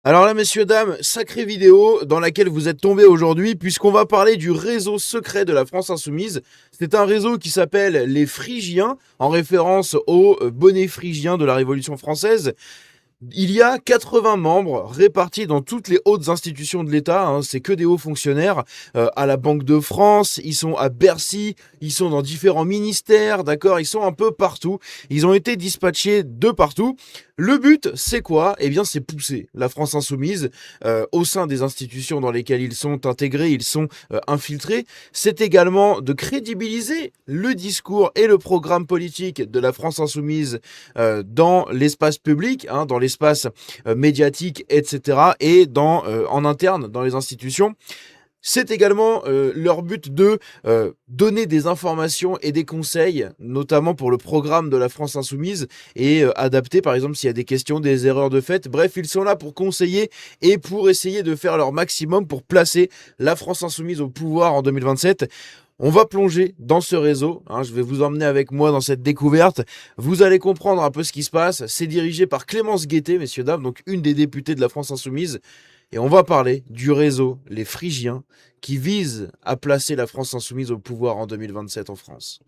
Alors là, messieurs, dames, sacrée vidéo dans laquelle vous êtes tombés aujourd'hui, puisqu'on va parler du réseau secret de la France Insoumise. C'est un réseau qui s'appelle les Phrygiens, en référence aux bonnets phrygiens de la Révolution française. Il y a 80 membres répartis dans toutes les hautes institutions de l'État, hein, c'est que des hauts fonctionnaires, à la Banque de France, ils sont à Bercy, ils sont dans différents ministères, d'accord, ils sont un peu partout, ils ont été dispatchés de partout. Le but, c'est quoi? Eh bien, c'est pousser la France insoumise au sein des institutions dans lesquelles ils sont intégrés, ils sont infiltrés. C'est également de crédibiliser le discours et le programme politique de la France insoumise dans l'espace public, hein, dans l'espace médiatique, etc. et en interne dans les institutions. C'est également leur but de donner des informations et des conseils, notamment pour le programme de la France Insoumise, et adapter, par exemple, s'il y a des questions, des erreurs de fait. Bref, ils sont là pour conseiller et pour essayer de faire leur maximum pour placer la France Insoumise au pouvoir en 2027. On va plonger dans ce réseau, hein, je vais vous emmener avec moi dans cette découverte. Vous allez comprendre un peu ce qui se passe. C'est dirigé par Clémence Guettet, messieurs, dames, donc une des députées de la France Insoumise. Et on va parler du réseau Les Phrygiens qui vise à placer la France Insoumise au pouvoir en 2027 en France.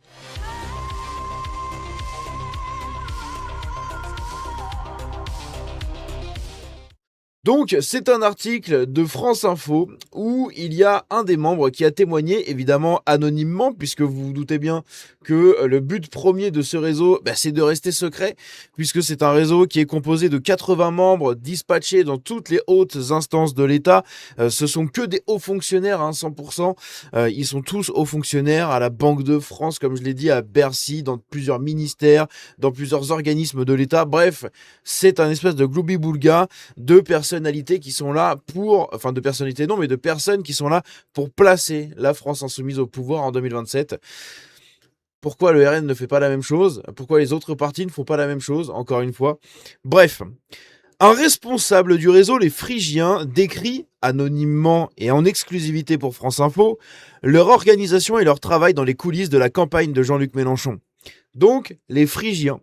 Donc, c'est un article de France Info où il y a un des membres qui a témoigné, évidemment anonymement, puisque vous vous doutez bien que le but premier de ce réseau, c'est de rester secret, puisque c'est un réseau qui est composé de 80 membres dispatchés dans toutes les hautes instances de l'État. Ce sont que des hauts fonctionnaires, hein, 100%. Ils sont tous hauts fonctionnaires à la Banque de France, comme je l'ai dit, à Bercy, dans plusieurs ministères, dans plusieurs organismes de l'État. Bref, c'est un espèce de gloubi-boulga de personnalités qui sont là pour, enfin de personnalités non, mais de personnes qui sont là pour placer la France insoumise au pouvoir en 2027. Pourquoi le RN ne fait pas la même chose? Pourquoi les autres partis ne font pas la même chose? Encore une fois. Bref, un responsable du réseau Les Phrygiens décrit, anonymement et en exclusivité pour France Info, leur organisation et leur travail dans les coulisses de la campagne de Jean-Luc Mélenchon. Donc, les Phrygiens.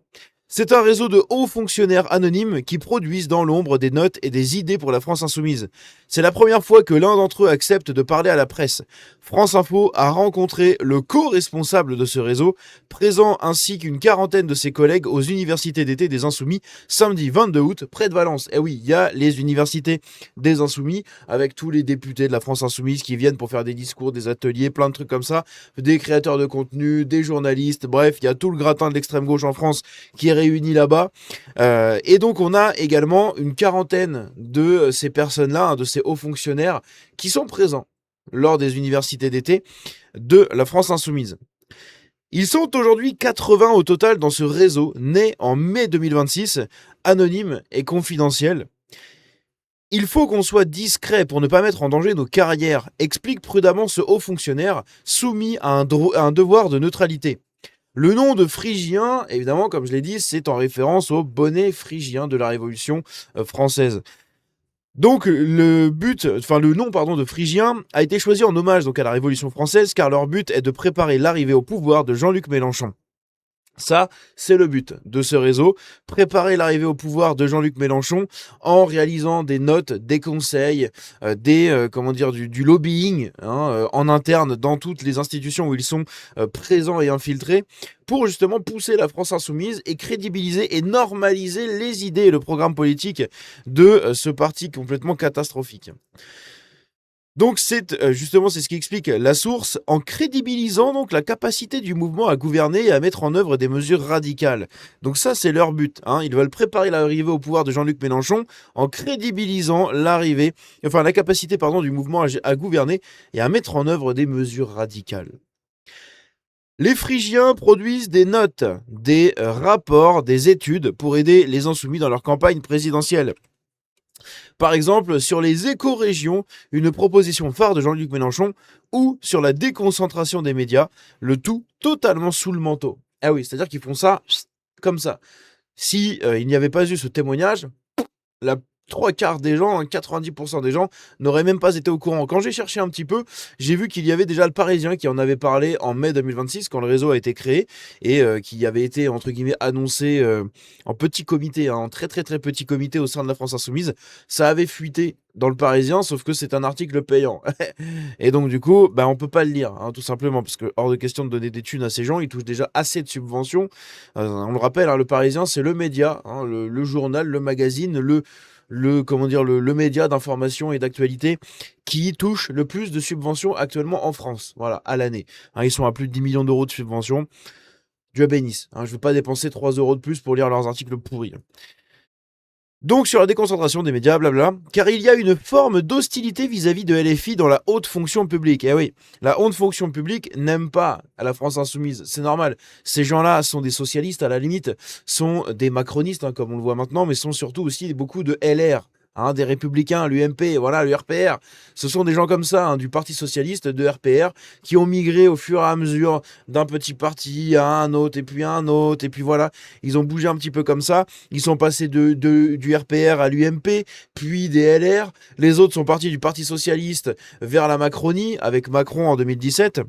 C'est un réseau de hauts fonctionnaires anonymes qui produisent dans l'ombre des notes et des idées pour la France insoumise. C'est la première fois que l'un d'entre eux accepte de parler à la presse. France Info a rencontré le co-responsable de ce réseau, présent ainsi qu'une quarantaine de ses collègues aux universités d'été des Insoumis, samedi 22 août, près de Valence. Et oui, il y a les universités des Insoumis, avec tous les députés de la France insoumise qui viennent pour faire des discours, des ateliers, plein de trucs comme ça, des créateurs de contenu, des journalistes, bref, il y a tout le gratin de l'extrême gauche en France qui est réunis là-bas. Et donc, on a également une quarantaine de ces personnes-là, hein, de ces hauts fonctionnaires, qui sont présents lors des universités d'été de la France Insoumise. Ils sont aujourd'hui 80 au total dans ce réseau, né en mai 2026, anonyme et confidentiel. Il faut qu'on soit discret pour ne pas mettre en danger nos carrières, explique prudemment ce haut fonctionnaire soumis à un devoir de neutralité. Le nom de Phrygien, évidemment, comme je l'ai dit, c'est en référence au bonnet phrygien de la Révolution française. Donc le nom de Phrygien a été choisi en hommage donc à la Révolution française, car leur but est de préparer l'arrivée au pouvoir de Jean-Luc Mélenchon. Ça, c'est le but de ce réseau, préparer l'arrivée au pouvoir de Jean-Luc Mélenchon en réalisant des notes, des conseils, du lobbying, hein, en interne dans toutes les institutions où ils sont présents et infiltrés, pour justement pousser la France insoumise et crédibiliser et normaliser les idées et le programme politique de ce parti complètement catastrophique. Donc c'est ce qui explique la source, en crédibilisant donc la capacité du mouvement à gouverner et à mettre en œuvre des mesures radicales. Donc ça, c'est leur but, hein. Ils veulent préparer l'arrivée au pouvoir de Jean-Luc Mélenchon en crédibilisant la capacité du mouvement à gouverner et à mettre en œuvre des mesures radicales. Les Phrygiens produisent des notes, des rapports, des études pour aider les insoumis dans leur campagne présidentielle. Par exemple, sur les éco-régions, une proposition phare de Jean-Luc Mélenchon, ou sur la déconcentration des médias, le tout totalement sous le manteau. Ah oui, c'est-à-dire qu'ils font ça comme ça. Si il n'y avait pas eu ce témoignage, la trois quarts des gens, 90% des gens n'auraient même pas été au courant. Quand j'ai cherché un petit peu, j'ai vu qu'il y avait déjà le Parisien qui en avait parlé en mai 2026 quand le réseau a été créé et qui avait été entre guillemets annoncé en petit comité, en très très très petit comité au sein de la France Insoumise. Ça avait fuité dans le Parisien, sauf que c'est un article payant. Et donc du coup, bah, on peut pas le lire, tout simplement, parce que hors de question de donner des thunes à ces gens, ils touchent déjà assez de subventions. On le rappelle, le Parisien, c'est le média, le journal, le magazine, comment dire, le média d'information et d'actualité qui touche le plus de subventions actuellement en France, voilà, à l'année. Ils sont à plus de 10 millions d'euros de subventions. Dieu bénisse. Je ne vais pas dépenser 3 euros de plus pour lire leurs articles pourris. Donc sur la déconcentration des médias, blabla, car il y a une forme d'hostilité vis-à-vis de LFI dans la haute fonction publique. Eh oui, la haute fonction publique n'aime pas à la France insoumise, c'est normal. Ces gens-là sont des socialistes à la limite, sont des macronistes, comme on le voit maintenant, mais sont surtout aussi beaucoup de LR. Des républicains, l'UMP, voilà, le RPR. Ce sont des gens comme ça, du Parti Socialiste, de RPR, qui ont migré au fur et à mesure d'un petit parti à un autre, et puis à un autre, et puis voilà, ils ont bougé un petit peu comme ça. Ils sont passés du RPR à l'UMP, puis des LR. Les autres sont partis du Parti Socialiste vers la Macronie, avec Macron en 2017.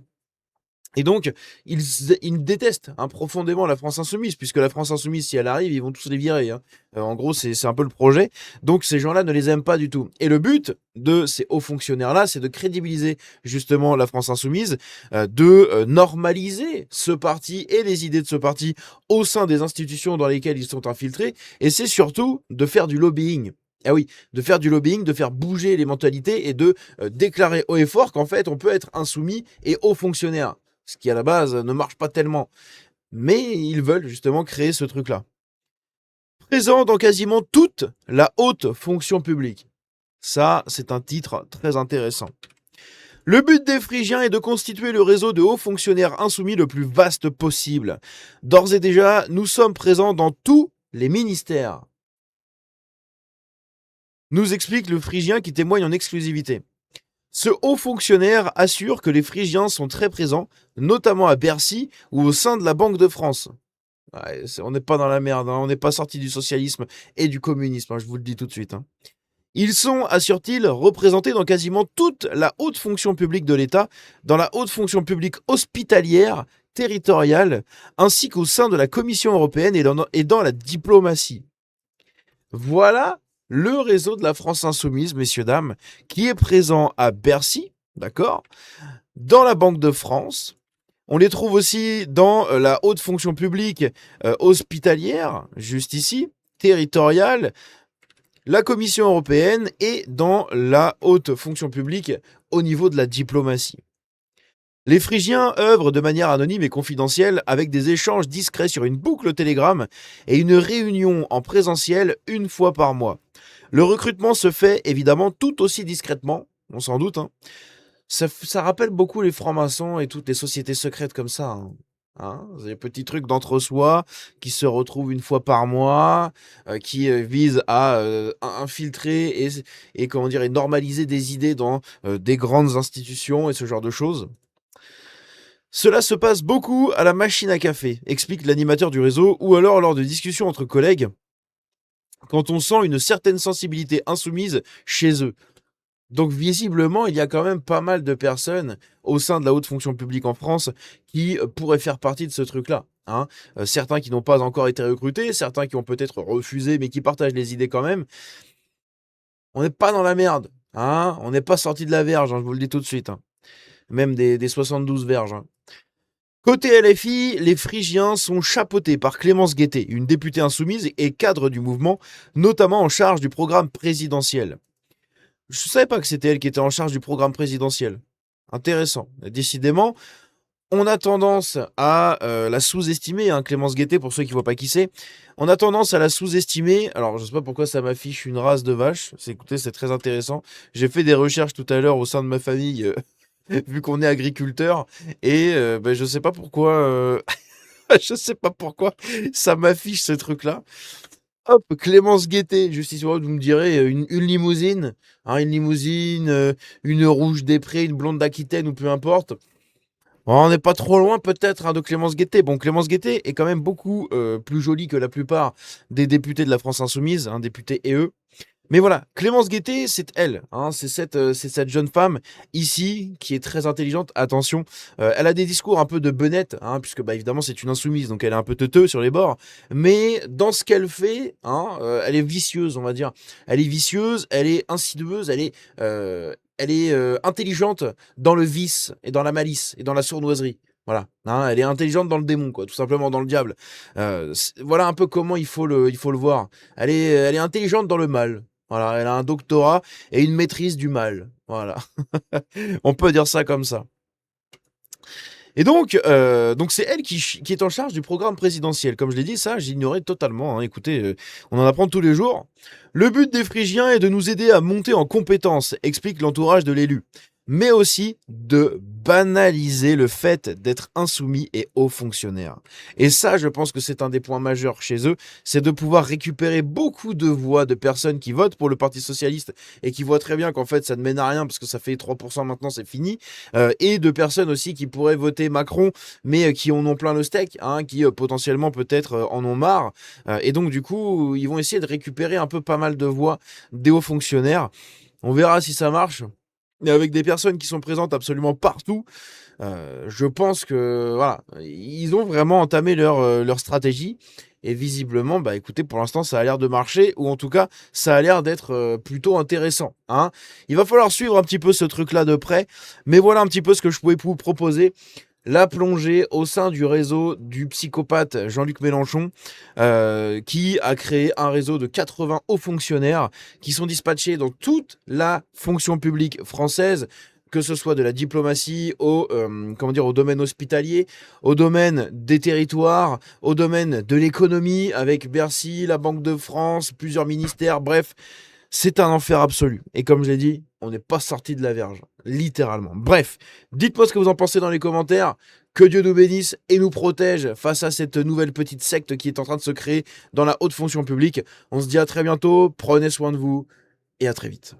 Et donc, ils détestent profondément la France Insoumise, puisque la France Insoumise, si elle arrive, ils vont tous les virer. En gros, c'est un peu le projet. Donc, ces gens-là ne les aiment pas du tout. Et le but de ces hauts fonctionnaires-là, c'est de crédibiliser justement la France Insoumise, de normaliser ce parti et les idées de ce parti au sein des institutions dans lesquelles ils sont infiltrés. Et c'est surtout de faire du lobbying. Ah oui, de faire du lobbying, de faire bouger les mentalités et de déclarer haut et fort qu'en fait, on peut être insoumis et haut fonctionnaire. Ce qui à la base ne marche pas tellement. Mais ils veulent justement créer ce truc-là. Présent dans quasiment toute la haute fonction publique. Ça, c'est un titre très intéressant. Le but des Phrygiens est de constituer le réseau de hauts fonctionnaires insoumis le plus vaste possible. D'ores et déjà, nous sommes présents dans tous les ministères. Nous explique le Phrygien qui témoigne en exclusivité. Ce haut fonctionnaire assure que les Phrygiens sont très présents, notamment à Bercy ou au sein de la Banque de France. Ouais, on n'est pas dans la merde, on n'est pas sorti du socialisme et du communisme, je vous le dis tout de suite. Ils sont, assure-t-il, représentés dans quasiment toute la haute fonction publique de l'État, dans la haute fonction publique hospitalière, territoriale, ainsi qu'au sein de la Commission européenne et dans la diplomatie. Voilà le réseau de la France Insoumise, messieurs, dames, qui est présent à Bercy, d'accord, dans la Banque de France. On les trouve aussi dans la haute fonction publique hospitalière, juste ici, territoriale, la Commission européenne et dans la haute fonction publique au niveau de la diplomatie. Les Phrygiens œuvrent de manière anonyme et confidentielle avec des échanges discrets sur une boucle Telegram et une réunion en présentiel une fois par mois. Le recrutement se fait évidemment tout aussi discrètement, on s'en doute. Ça rappelle beaucoup les francs-maçons et toutes les sociétés secrètes comme ça. C'est des petits trucs d'entre-soi qui se retrouvent une fois par mois, qui visent à infiltrer et comment dire, et normaliser des idées dans des grandes institutions et ce genre de choses. Cela se passe beaucoup à la machine à café, explique l'animateur du réseau, ou alors lors de discussions entre collègues, quand on sent une certaine sensibilité insoumise chez eux. Donc visiblement, il y a quand même pas mal de personnes au sein de la haute fonction publique en France qui pourraient faire partie de ce truc-là. Certains qui n'ont pas encore été recrutés, certains qui ont peut-être refusé, mais qui partagent les idées quand même. On n'est pas dans la merde. On n'est pas sorti de la verge, je vous le dis tout de suite. Même des 72 verges. Côté LFI, les Phrygiens sont chapeautés par Clémence Guettet, une députée insoumise et cadre du mouvement, notamment en charge du programme présidentiel. Je ne savais pas que c'était elle qui était en charge du programme présidentiel. Intéressant. Décidément, on a tendance à la sous-estimer, Clémence Guettet, pour ceux qui ne voient pas qui c'est. On a tendance à la sous-estimer. Alors, je ne sais pas pourquoi ça m'affiche une race de vache. Écoutez, c'est très intéressant. J'ai fait des recherches tout à l'heure au sein de ma famille, vu qu'on est agriculteur. Et je sais pas pourquoi... je sais pas pourquoi ça m'affiche ce truc-là. Hop, Clémence Guettet, juste ici, vous me direz, une limousine, une limousine, une rouge des Prés, une blonde d'Aquitaine ou peu importe. On n'est pas trop loin peut-être de Clémence Guettet. Bon, Clémence Guettet est quand même beaucoup plus jolie que la plupart des députés de la France Insoumise, députés et eux. Mais voilà, Clémence Guettet, c'est elle, hein, c'est cette jeune femme ici qui est très intelligente. Attention, elle a des discours un peu de benette, hein, puisque bah, évidemment c'est une insoumise, donc elle est un peu teuteux sur les bords. Mais dans ce qu'elle fait, hein, elle est vicieuse, on va dire. Elle est vicieuse, elle est insidieuse, elle est intelligente dans le vice et dans la malice et dans la sournoiserie. Voilà, hein, elle est intelligente dans le démon, quoi, tout simplement dans le diable. Voilà un peu comment il faut le voir. Elle est intelligente dans le mal. Voilà, elle a un doctorat et une maîtrise du mal. Voilà, on peut dire ça comme ça. Et donc c'est elle qui est en charge du programme présidentiel. Comme je l'ai dit, ça, j'ignorais totalement, hein. Écoutez, on en apprend tous les jours. Le but des Phrygiens est de nous aider à monter en compétences, explique l'entourage de l'élu, mais aussi de banaliser le fait d'être insoumis et haut fonctionnaire. Et ça, je pense que c'est un des points majeurs chez eux, c'est de pouvoir récupérer beaucoup de voix de personnes qui votent pour le Parti socialiste et qui voient très bien qu'en fait ça ne mène à rien parce que ça fait 3% maintenant, c'est fini, et de personnes aussi qui pourraient voter Macron, mais qui en ont plein le steak, hein, qui potentiellement peut-être en ont marre, et donc du coup ils vont essayer de récupérer un peu pas mal de voix des hauts fonctionnaires. On verra si ça marche. Et avec des personnes qui sont présentes absolument partout, je pense que voilà, ils ont vraiment entamé leur stratégie. Et visiblement, bah écoutez, pour l'instant, ça a l'air de marcher, ou en tout cas, ça a l'air d'être plutôt intéressant, hein. Il va falloir suivre un petit peu ce truc-là de près, mais voilà un petit peu ce que je pouvais vous proposer. La plongée au sein du réseau du psychopathe Jean-Luc Mélenchon, qui a créé un réseau de 80 hauts fonctionnaires qui sont dispatchés dans toute la fonction publique française, que ce soit de la diplomatie au domaine hospitalier, au domaine des territoires, au domaine de l'économie, avec Bercy, la Banque de France, plusieurs ministères, bref, c'est un enfer absolu. Et comme je l'ai dit, on n'est pas sorti de la verge, littéralement. Bref, dites-moi ce que vous en pensez dans les commentaires. Que Dieu nous bénisse et nous protège face à cette nouvelle petite secte qui est en train de se créer dans la haute fonction publique. On se dit à très bientôt, prenez soin de vous et à très vite.